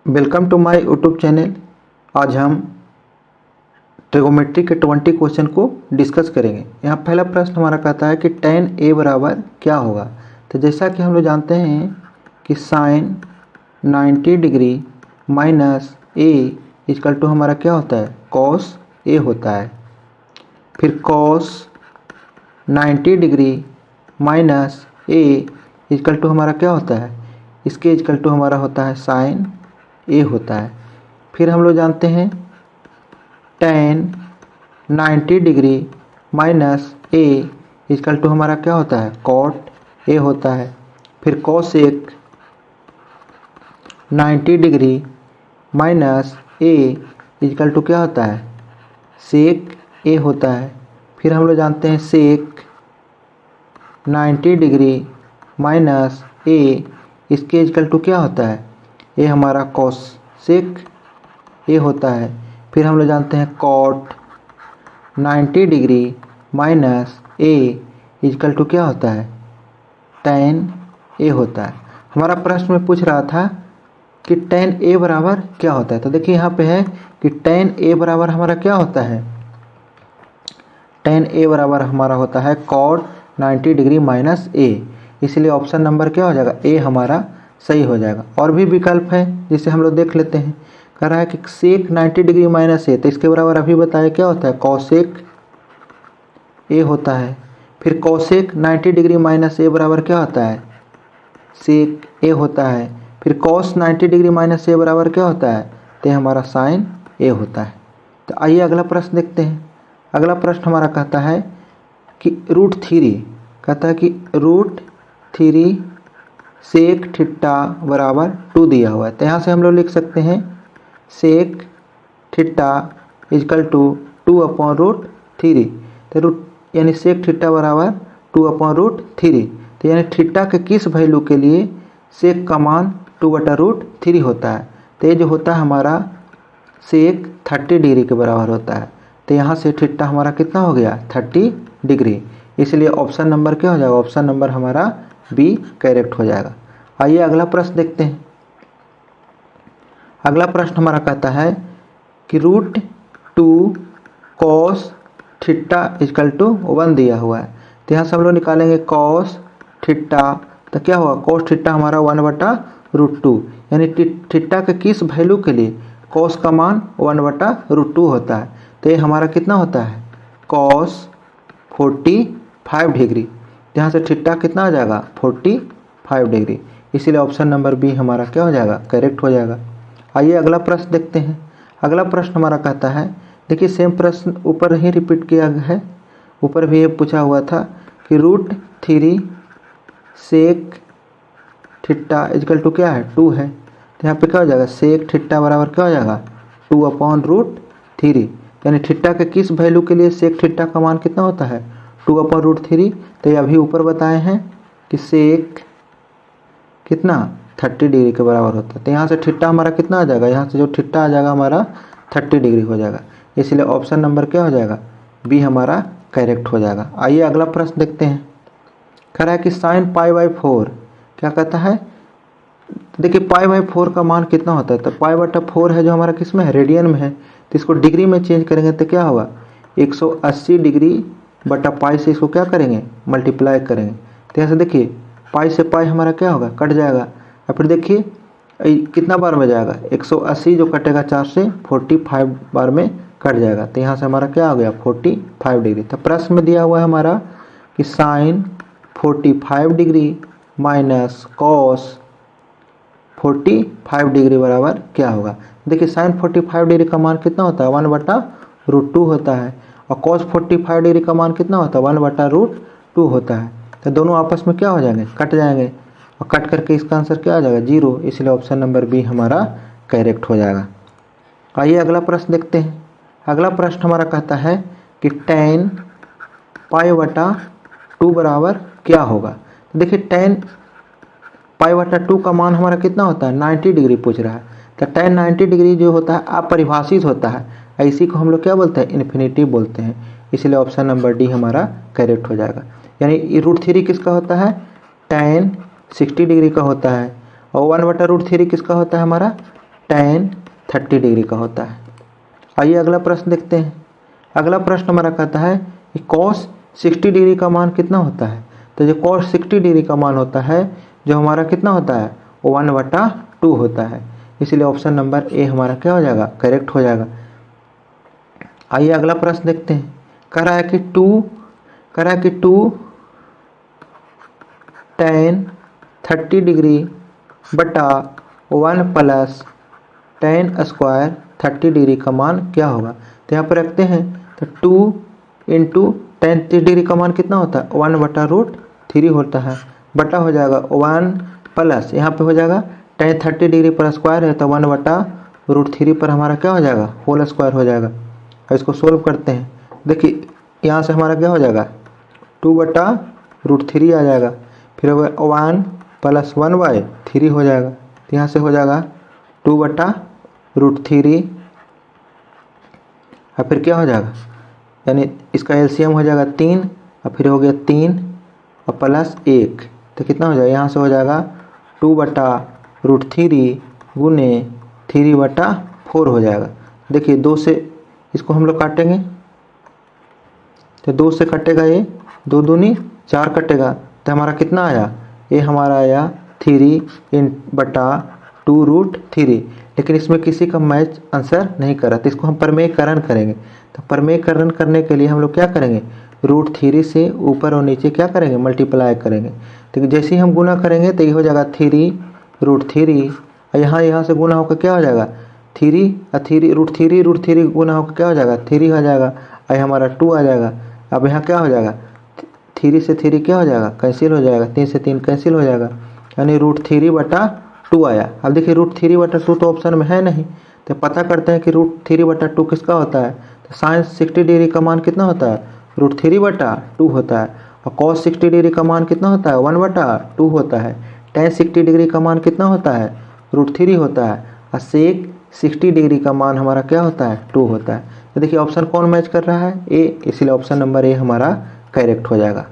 Welcome to my YouTube channel. आज हम trigonometry के 20 क्वेश्चन को डिस्कस करेंगे। यहाँ पहला प्रश्न हमारा कहता है कि tan a बराबर क्या होगा। तो जैसा कि हम लोग जानते हैं कि sine 90 degree minus a equal to हमारा क्या होता है, cos a होता है। फिर cos 90 degree minus a equal to हमारा क्या होता है, इसके इक्वल टू हमारा होता है साइन ए होता है। फिर हम लोग जानते हैं tan 90 degree minus A equal to हमारा क्या होता है, cot ए होता है। फिर cosec 90 degree minus A equal to क्या होता है, sec ए होता है। फिर हम लोग जानते हैं sec 90 डिग्री माइनस ए इसके इक्वल टू क्या होता है, ये हमारा cosec ए होता है। फिर हम लोग जानते हैं cot 90 degree minus A equal to क्या होता है, tan ए होता है। हमारा प्रश्न में पूछ रहा था कि tan ए बराबर क्या होता है। तो देखिए यहाँ पे है कि tan ए बराबर हमारा क्या होता है, tan ए बराबर हमारा होता है cot 90 डिग्री माइनस ए। इसलिए ऑप्शन नंबर क्या हो जाएगा, ए हमारा सही हो जाएगा। और भी विकल्प है जिसे हम लोग देख लेते हैं। कह रहा है कि सेक 90 डिग्री माइनस ए, तो इसके बराबर अभी बताया क्या होता है, कॉसेक ए होता है। फिर कॉसेक 90 डिग्री माइनस ए बराबर क्या होता है, सेक ए होता है। फिर कॉस 90 डिग्री माइनस ए बराबर क्या होता है, तो हमारा साइन ए होता है। तो आइए अगला प्रश्न देखते हैं। अगला प्रश्न हमारा कहता है कि √3, कहता है कि √3 सेक थीटा बराबर 2 दिया हुआ है। तो यहाँ से हम लोग लिख सकते हैं सेक थीटा इक्वल टू 2/√3। तो यानी सेक थीटा बराबर 2/√3। तो यानी थीटा के किस वैल्यू के लिए सेक का मान 2/√3 होता है। तो ये जो होता है हमारा सेक 30 डिग्री के बराबर होता है। तो यहाँ से थीटा हमारा कितना हो गया, 30 डिग्री। इसलिए ऑप्शन नंबर क्या हो जाएगा, ऑप्शन नंबर हमारा बी करेक्ट हो जाएगा। आइए अगला प्रश्न देखते हैं। अगला प्रश्न हमारा कहता है कि √2 cos थीटा इक्वल टू 1 दिया हुआ है। तो यहाँ से हम लोग निकालेंगे cos थीटा, तो क्या होगा, cos थीटा हमारा 1/√2। यानी थीटा के किस वैल्यू के लिए cos का मान 1/√2 होता है। तो ये हमारा कितना होता है, cos 45 डिग्री। यहाँ से थीटा कितना हो जाएगा, 45 डिग्री। इसीलिए ऑप्शन नंबर बी हमारा क्या हो जाएगा, करेक्ट हो जाएगा। आइए अगला प्रश्न देखते हैं। अगला प्रश्न हमारा कहता है, देखिए सेम प्रश्न ऊपर ही रिपीट किया गया है। ऊपर भी ये पूछा हुआ था कि √3 सेक थीटा इक्वल टू क्या है, 2 है। तो यहाँ पे क्या हो जाएगा, सेक थीटा बराबर क्या हो जाएगा, 2/√3। यानी थीटा के किस वैल्यू के लिए सेक थीटा का मान कितना होता है, 2/√3। तो ये अभी ऊपर बताए हैं कि सेक कितना 30 डिग्री के बराबर होता है। तो यहाँ से थीटा हमारा कितना आ जाएगा, यहाँ से जो थीटा आ जाएगा हमारा 30 डिग्री हो जाएगा। इसलिए ऑप्शन नंबर क्या हो जाएगा, बी हमारा करेक्ट हो जाएगा। आइए अगला प्रश्न देखते हैं। कह रहा है कि साइन π/4 क्या कहता है। देखिए π/4 का मान कितना होता है, तो π/4 है जो हमारा किस में है, रेडियन में है। तो इसको डिग्री में चेंज करेंगे तो क्या होगा, 180 डिग्री बटा पाई से इसको क्या करेंगे, मल्टीप्लाई करेंगे। तो यहाँ से देखिए पाई से पाई हमारा क्या होगा, कट जाएगा। और फिर देखिए कितना बार में जाएगा, 180 जो कटेगा 4 से 45 बार में कट जाएगा। तो यहाँ से हमारा क्या हो गया, 45 डिग्री। तो प्रश्न में दिया हुआ है हमारा कि sine 45 degree minus cos 45 degree बराबर क्या होगा। देखिए साइन 45 डिग्री का मान कितना होता है, 1/√2 होता है। और कॉस 45 डिग्री का मान कितना होता है, 1/√2 होता है। तो दोनों आपस में क्या हो जाएंगे, कट जाएंगे। और कट करके इसका आंसर क्या आ जाएगा, 0। इसलिए ऑप्शन नंबर बी हमारा करेक्ट हो जाएगा। आइए अगला प्रश्न देखते हैं। अगला प्रश्न हमारा कहता है कि tan π/2 बराबर क्या होगा। तो देखिए tan π/2 का मान हमारा कितना होता है, 90 डिग्री पूछ रहा है। तो tan 90 डिग्री जो होता है अपरिभाषित होता है। इसी को हम लोग क्या बोलते हैं, इन्फिनिटी बोलते हैं। इसलिए ऑप्शन नंबर डी हमारा करेक्ट हो जाएगा। यानी √3 किसका होता है, tan 60 डिग्री का होता है। और 1/√3 किसका होता है हमारा, tan 30 डिग्री का होता है। आइए अगला प्रश्न देखते हैं। अगला प्रश्न हमारा कहता है कि cos 60 डिग्री का मान कितना होता है। तो जो cos 60 डिग्री का मान होता है जो हमारा कितना होता है, 1/2 होता है। इसलिए ऑप्शन नंबर ए हमारा क्या हो जाएगा, करेक्ट हो जाएगा। आइए अगला प्रश्न देखते हैं। कह रहा है कि 2 tan 30 डिग्री बटा 1 प्लस tan स्क्वायर 30 डिग्री का मान क्या होगा। तो यहाँ पर रखते हैं, तो 2 इंटू tan 30 डिग्री का मान कितना होता है, 1/√3 होता है, बटा हो जाएगा 1 प्लस यहाँ पे हो जाएगा tan 30 डिग्री पर स्क्वायर है तो 1/√3 पर हमारा क्या हो जाएगा, होल स्क्वायर हो जाएगा। और इसको सोल्व करते हैं। देखिए यहाँ से हमारा क्या हो जाएगा, 2/√3 आ जाएगा, फिर 1 प्लस 1/3 हो जाएगा। तो यहाँ से हो जाएगा 2/√3 और फिर क्या हो जाएगा, यानी इसका एलसीएम हो जाएगा 3 और फिर हो गया 3 और प्लस 1, तो कितना हो जाएगा, यहाँ से हो जाएगा 2/√3 गुने 3/4 हो जाएगा। देखिए 2 से इसको हम लोग काटेंगे तो 2 से कटेगा, ये 2 दूनी 4 कटेगा, तो हमारा कितना आया, ये हमारा आया 3/2√3। लेकिन इसमें किसी का मैच आंसर नहीं करा, तो इसको हम प्रमेयकरण करेंगे। तो प्रमेयकरण करने के लिए हम लोग क्या करेंगे, √3 से ऊपर और नीचे क्या करेंगे, मल्टीप्लाई करेंगे। तो जैसे ही हम गुना करेंगे तो ये हो जाएगा 3√3 और यहाँ से गुना होकर क्या हो जाएगा 3 और 3√3 गुना होकर क्या हो जाएगा 3 हो जाएगा और हमारा 2 आ जाएगा। अब यहाँ क्या हो जाएगा, 3 से 3 क्या हो जाएगा, कैंसिल हो जाएगा, 3 से 3 कैंसिल हो जाएगा, यानी √3/2 आया। अब देखिए √3/2 तो ऑप्शन में है नहीं, तो पता करते हैं कि √3/2 किसका होता है। तो sin 60 डिग्री का मान कितना होता है, √3/2 होता है। और cos 60 डिग्री का मान कितना होता है, 1/2 होता है। tan 60 डिग्री का मान कितना होता है, √3 होता है। और sec 60 डिग्री का मान हमारा क्या होता है, 2 होता है। तो देखिए ऑप्शन कौन मैच कर रहा है, ए, इसलिए ऑप्शन नंबर ए हमारा करेक्ट हो जाएगा।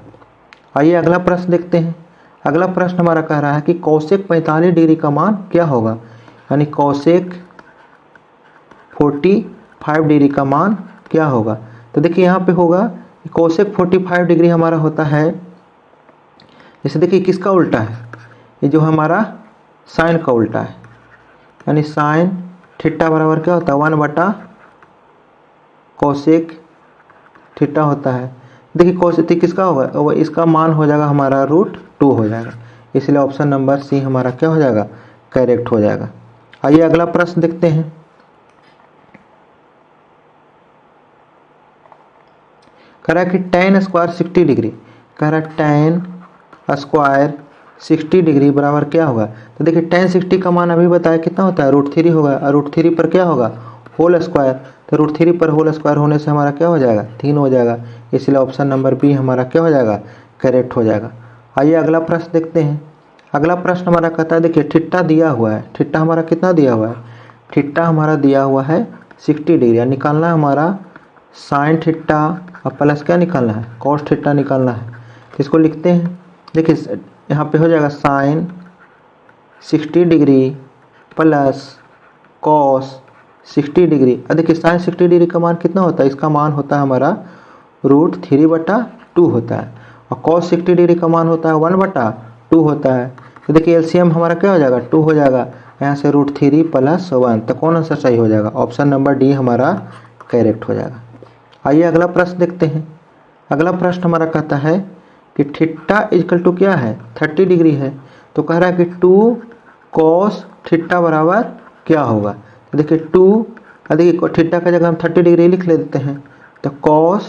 आइए अगला प्रश्न देखते हैं। अगला प्रश्न हमारा कह रहा है कि cosec 45 डिग्री का मान क्या होगा, यानी cosec 45 डिग्री का मान क्या होगा। तो देखिए यहाँ पे होगा cosec 45 डिग्री हमारा होता है, जैसे देखिए किसका उल्टा है, ये जो हमारा साइन का उल्टा है, यानी साइन थीटा बराबर क्या होता है, 1/cosec थीटा होता है। देखिए cosec किसका होगा, वो इसका मान हो जाएगा हमारा √2 हो जाएगा। इसलिए ऑप्शन नंबर सी हमारा क्या हो जाएगा, करेक्ट हो जाएगा। आइए अगला प्रश्न देखते हैं। कह रहा है कि tan स्क्वायर 60 डिग्री, कह रहा है tan स्क्वायर 60 डिग्री बराबर क्या होगा। तो देखिए tan 60 का मान अभी बताया कितना होता है, √3 होगा, और √3 पर क्या होगा, होल स्क्वायर। तो √3 पर होल स्क्वायर होने से हमारा क्या हो जाएगा, 3 हो जाएगा। इसलिए ऑप्शन नंबर बी हमारा क्या हो जाएगा, करेक्ट हो जाएगा। आइए अगला प्रश्न देखते हैं। अगला प्रश्न हमारा कहता है, देखिए थीटा दिया हुआ है, थीटा हमारा कितना दिया हुआ है, थीटा हमारा दिया हुआ है 60 डिग्री, निकालना है हमारा साइन थीटा और प्लस क्या निकालना है, कॉस थीटा निकालना है। इसको लिखते हैं, देखिए यहाँ पे हो जाएगा sine 60 degree plus cos 60 degree. अब देखिए साइन 60 डिग्री का मान कितना होता है, इसका मान होता है हमारा √3/2 होता है, और cos 60 डिग्री का मान होता है 1/2 होता है। तो देखिए एलसीएम हमारा क्या हो जाएगा, 2 हो जाएगा, यहाँ से √3 + 1, तो कौन आंसर सही हो जाएगा, ऑप्शन नंबर डी हमारा करेक्ट हो जाएगा। आइए अगला प्रश्न देखते हैं। अगला प्रश्न हमारा कहता है कि थीटा इक्वल टू क्या है, 30 डिग्री है। तो कह रहा है कि 2 cos थीटा बराबर क्या होगा। तो देखिए 2, देखिए थीटा का जगह हम 30 डिग्री लिख लेते हैं, तो cos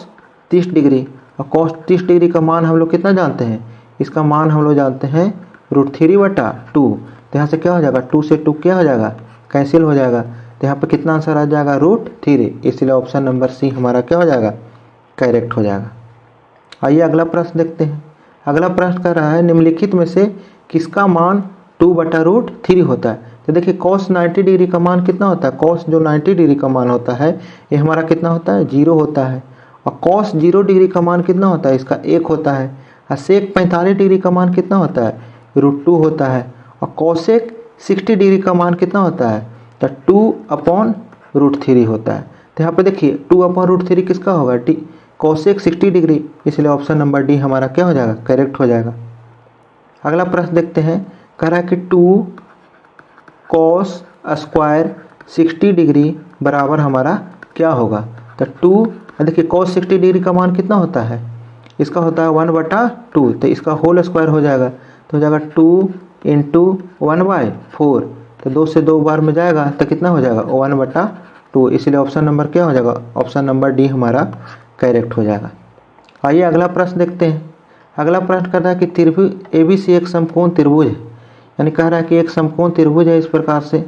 30 डिग्री, और cos 30 डिग्री का मान हम लोग कितना जानते हैं, इसका मान हम लोग जानते हैं √3/2। तो यहाँ से क्या हो जाएगा, 2 से 2 क्या हो जाएगा, कैंसिल हो जाएगा। तो यहाँ पर कितना आंसर आ जाएगा, √3। इसलिए ऑप्शन नंबर सी हमारा क्या हो जाएगा, करेक्ट हो जाएगा। आइए अगला प्रश्न देखते हैं। अगला प्रश्न कर रहा है निम्नलिखित में से किसका मान 2/√3 होता है। तो देखिए cos 90 डिग्री का मान कितना होता है, cos जो 90 डिग्री का मान होता है ये हमारा कितना होता है, 0 होता है। और cos 0 डिग्री का मान कितना होता है, इसका 1 होता है। और sec 45 डिग्री का मान कितना होता है, √2 होता है। और cosec 60 डिग्री का मान कितना होता है, तो 2/√3 होता है। तो यहाँ पे देखिए 2/√3 किसका होगा, डी कोसेक 60 डिग्री, इसलिए ऑप्शन नंबर डी हमारा क्या हो जाएगा, करेक्ट हो जाएगा। अगला प्रश्न देखते हैं, कह रहा है कि 2 cos स्क्वायर 60 डिग्री बराबर हमारा क्या होगा। तो 2 देखिए cos 60 डिग्री का मान कितना होता है, इसका होता है 1/2, तो इसका होल स्क्वायर हो जाएगा, तो हो जाएगा 2 × 1/4, तो 2 से 2 बार में जाएगा तो कितना हो जाएगा 1/2, इसलिए ऑप्शन नंबर क्या हो जाएगा, ऑप्शन नंबर डी हमारा करेक्ट हो जाएगा। आइए अगला प्रश्न देखते हैं। अगला प्रश्न करता है कि त्रिभुज ABC एक समकोण त्रिभुज है, यानी कह रहा है कि एक समकोण त्रिभुज है इस प्रकार से,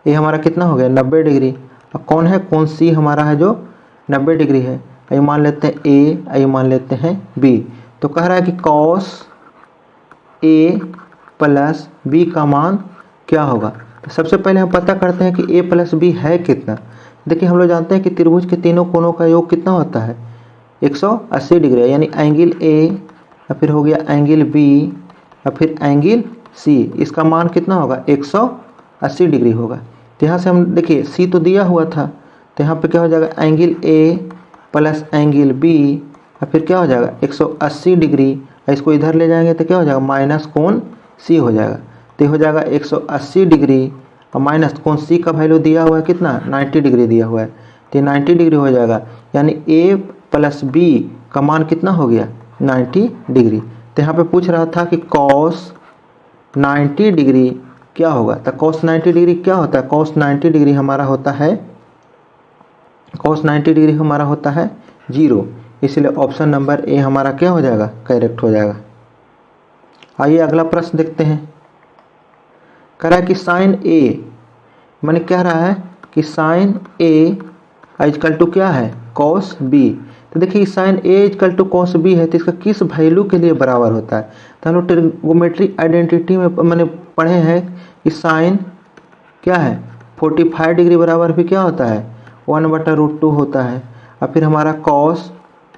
ये हमारा कितना हो गया 90 डिग्री। अब कौन है, कौन सी हमारा है जो 90 डिग्री है, ये मान लेते हैं A, ये मान लेते हैं B। तो कह रहा है कि cos A प्लस B का मान क्या होगा। तो सबसे पहले हम पता करते हैं कि A प्लस B है कितना। देखिए हम लोग जानते हैं कि त्रिभुज के तीनों कोणों का योग कितना होता है 180 डिग्री, यानी एंगल A या फिर हो गया एंगल B या फिर एंगल C, इसका मान कितना होगा 180 डिग्री होगा। तो यहाँ से हम देखिए C तो दिया हुआ था, तो यहाँ पे क्या हो जाएगा angle A plus angle B या फिर क्या हो जाएगा 180 डिग्री, इसको इधर ले जाएंगे तो क्या हो जाएगा माइनस कोण C हो जाएगा। तो हो जाएगा 180 डिग्री और माइनस कोण C का वैल्यू दिया हुआ है कितना 90 डिग्री दिया हुआ है, तो 90 डिग्री हो जाएगा, यानी A प्लस B का मान कितना हो गया 90 डिग्री। तो यहाँ पे पूछ रहा था कि cos 90 डिग्री क्या होगा। तो cos 90 डिग्री क्या होता है, cos 90 डिग्री हमारा होता है, cos 90 डिग्री हमारा होता है 0, इसलिए ऑप्शन नंबर ए हमारा क्या हो जाएगा, करेक्ट हो जाएगा। आइए अगला प्रश्न देखते हैं। कह रहा है कि साइन ए, मैंने कह रहा है कि साइन ए इक्वल टू क्या है cos b। तो देखिए sine A equal to cos b है, तो इसका किस वैल्यू के लिए बराबर होता है। तो हम लोग ट्रिगोनोमेट्री आइडेंटिटी में मैंने पढ़े हैं कि साइन क्या है 45 डिग्री बराबर भी क्या होता है 1/√2 होता है, और फिर हमारा cos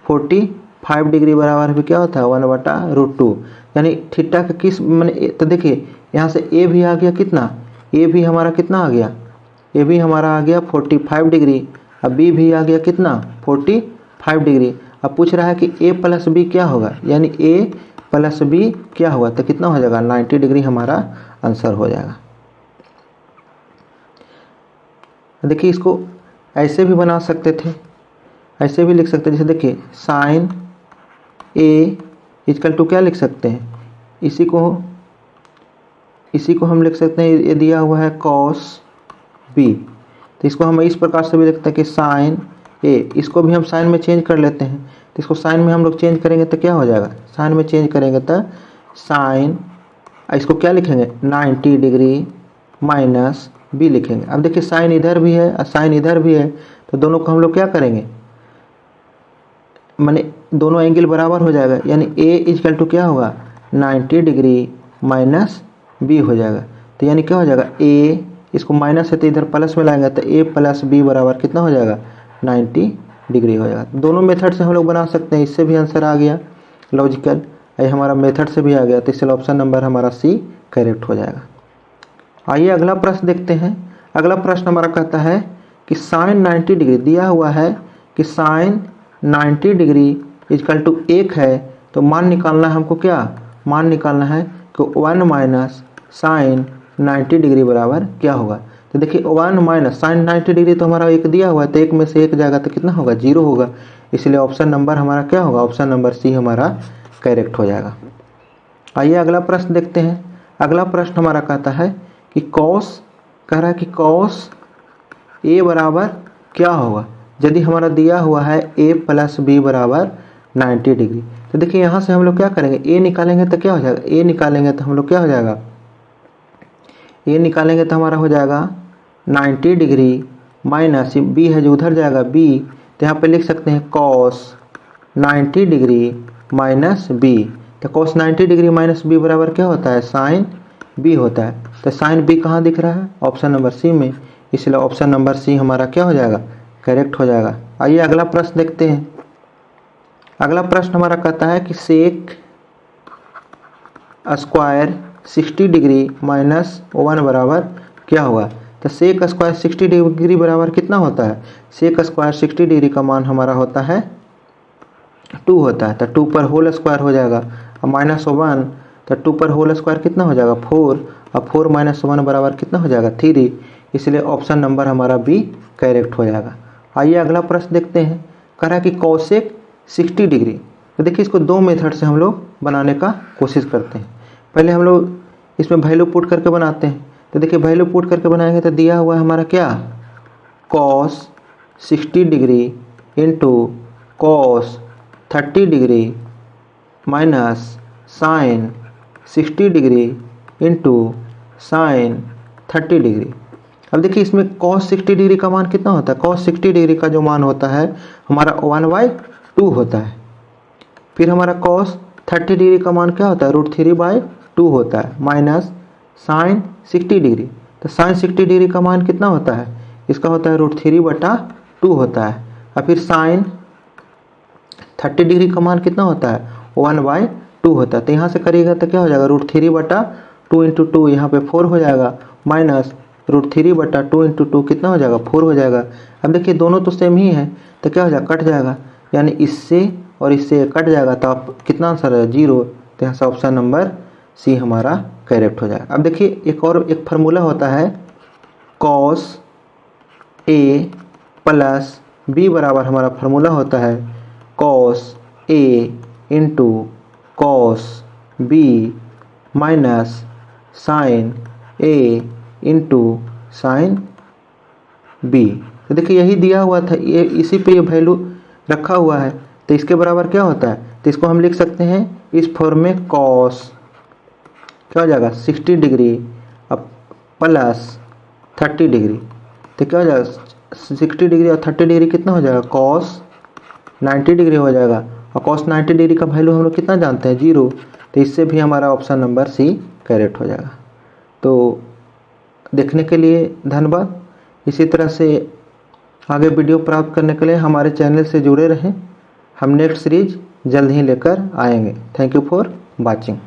45 डिग्री बराबर भी क्या होता है 1/√2, यानी थीटा का किस मैंने। तो देखिए यहाँ से ए भी आ गया कितना, ए भी हमारा कितना आ गया, ए भी हमारा आ गया 45 डिग्री, अब बी भी आ गया कितना 45 डिग्री। अब पूछ रहा है कि ए प्लस बी क्या होगा, यानी ए प्लस बी क्या होगा, तो कितना हो जाएगा 90 डिग्री हमारा आंसर हो जाएगा। देखिए इसको ऐसे भी बना सकते थे, ऐसे भी लिख सकते हैं, जैसे देखिए साइन ए इक्वल टू क्या लिख सकते हैं, इसी को हम लिख सकते हैं, ये दिया हुआ है cos b, तो इसको हम इस प्रकार से भी लिखते हैं कि साइन ए, इसको भी हम साइन में चेंज कर लेते हैं, तो इसको साइन में हम लोग चेंज करेंगे तो क्या हो जाएगा, साइन में चेंज करेंगे तो साइन, इसको क्या लिखेंगे 90 डिग्री माइनस बी लिखेंगे। अब देखिए साइन इधर भी है और साइन इधर भी है, तो दोनों को हम लोग क्या करेंगे, माने दोनों एंगल बराबर हो जाएगा, यानी ए इक्वल टू क्या होगा 90 डिग्री माइनस बी हो जाएगा। तो यानी क्या हो जाएगा ए, इसको माइनस है तो इधर प्लस में लाएंगे तो ए प्लस बी बराबर कितना हो जाएगा 90 डिग्री हो जाएगा। दोनों मेथड से हम लोग बना सकते हैं, इससे भी आंसर आ गया लॉजिकल, ये हमारा मेथड से भी आ गया, तो इसलिए ऑप्शन नंबर हमारा सी करेक्ट हो जाएगा। आइए अगला प्रश्न देखते हैं। अगला प्रश्न हमारा कहता है कि साइन 90 डिग्री दिया हुआ है कि साइन 90 डिग्री इक्वल टू 1 है, तो मान निकालना है हमको, क्या मान निकालना है कि 1 माइनस साइन 90 डिग्री बराबर क्या होगा। तो देखिए 1 माइनस साइन 90 डिग्री तो हमारा 1 दिया हुआ है, तो 1 में से 1 जाएगा तो कितना होगा 0 होगा, इसलिए ऑप्शन नंबर हमारा क्या होगा, ऑप्शन नंबर सी हमारा करेक्ट हो जाएगा। आइए अगला प्रश्न देखते हैं। अगला प्रश्न हमारा कहता है कि cos, कह रहा है कि cos a बराबर क्या होगा, यदि हमारा दिया हुआ है a प्लस बी बराबर 90 डिग्री। तो देखिए यहाँ से हम लोग क्या करेंगे, a निकालेंगे तो क्या हो जाएगा, a निकालेंगे तो हम लोग क्या हो जाएगा, a निकालेंगे तो हमारा हो जाएगा 90 डिग्री माइनस b है जो उधर जाएगा b, तो यहाँ पे लिख सकते हैं cos 90 डिग्री माइनस b। तो cos 90 डिग्री माइनस b बराबर क्या होता है साइन b होता है। तो साइन b कहाँ दिख रहा है, ऑप्शन नंबर सी में, इसलिए ऑप्शन नंबर सी हमारा क्या हो जाएगा, करेक्ट हो जाएगा। आइए अगला प्रश्न देखते हैं। अगला प्रश्न हमारा कहता है कि सेक स्क्वायर 60 डिग्री माइनस 1 बराबर क्या हुआ, तो सेक स्क्वायर 60 डिग्री बराबर कितना होता है, सेक स्क्वायर 60 डिग्री का मान हमारा होता है 2 होता है, तो 2 पर होल स्क्वायर हो जाएगा, और -1 तो 2 पर होल स्क्वायर कितना हो जाएगा 4, और 4 - 1 बराबर कितना हो जाएगा 3, इसलिए ऑप्शन नंबर हमारा बी करेक्ट हो जाएगा। आइए अगला प्रश्न देखते हैं। कह रहा है कि कॉसेक 60 डिग्री, तो देखिए इसको दो मेथड से हम लोग बनाने का कोशिश करते हैं। पहले हम लोग इसमें वैल्यू पुट करके बनाते हैं, तो देखिए वैल्यू पुट करके बनाएंगे तो दिया हुआ है हमारा क्या, cos 60 degree into cos 30 degree minus sine 60 degree into sine 30 degree. अब देखिए इसमें cos 60 डिग्री का मान कितना होता है, cos 60 डिग्री का जो मान होता है हमारा 1/2 होता है। फिर हमारा cos 30 डिग्री का मान क्या होता है, √3/2 होता है, माइनस साइन 60 डिग्री, तो साइन 60 डिग्री का मान कितना होता है, इसका होता है √3/2 होता है। और फिर साइन 30 डिग्री का मान कितना होता है 1/2 होता है, तो यहाँ से करिएगा तो क्या हो जाएगा √3/2 इंटू 2, यहाँ पे 4 हो जाएगा, माइनस √3/2 इंटू 2 कितना हो जाएगा 4 हो जाएगा। अब देखिए दोनों तो सेम ही है, तो क्या हो जाएगा कट जाएगा, यानी इससे और इससे कट जाएगा, तो आप कितना आंसर है 0, तो यहाँ से ऑप्शन नंबर सी हमारा करेक्ट हो जाएगा। अब देखिए एक फार्मूला होता है cos A प्लस B बराबर हमारा फार्मूला होता है cos A into cos B minus sine A into sine B। तो देखिए यही दिया हुआ था, ये इसी पे ये वैल्यू रखा हुआ है, तो इसके बराबर क्या होता है, तो इसको हम लिख सकते हैं इस फॉर्म में cos क्या हो जाएगा 60 डिग्री अब प्लस 30 डिग्री, तो क्या हो जाएगा 60 डिग्री और 30 डिग्री कितना हो जाएगा cos 90 डिग्री हो जाएगा, और cos 90 डिग्री का वैल्यू हम लोग कितना जानते हैं 0, तो इससे भी हमारा ऑप्शन नंबर सी करेक्ट हो जाएगा। तो देखने के लिए धन्यवाद। इसी तरह से आगे वीडियो प्राप्त करने के लिए हमारे चैनल से जुड़े रहें, हम नेक्स्ट सीरीज जल्द ही लेकर आएंगे। Thank you for watching.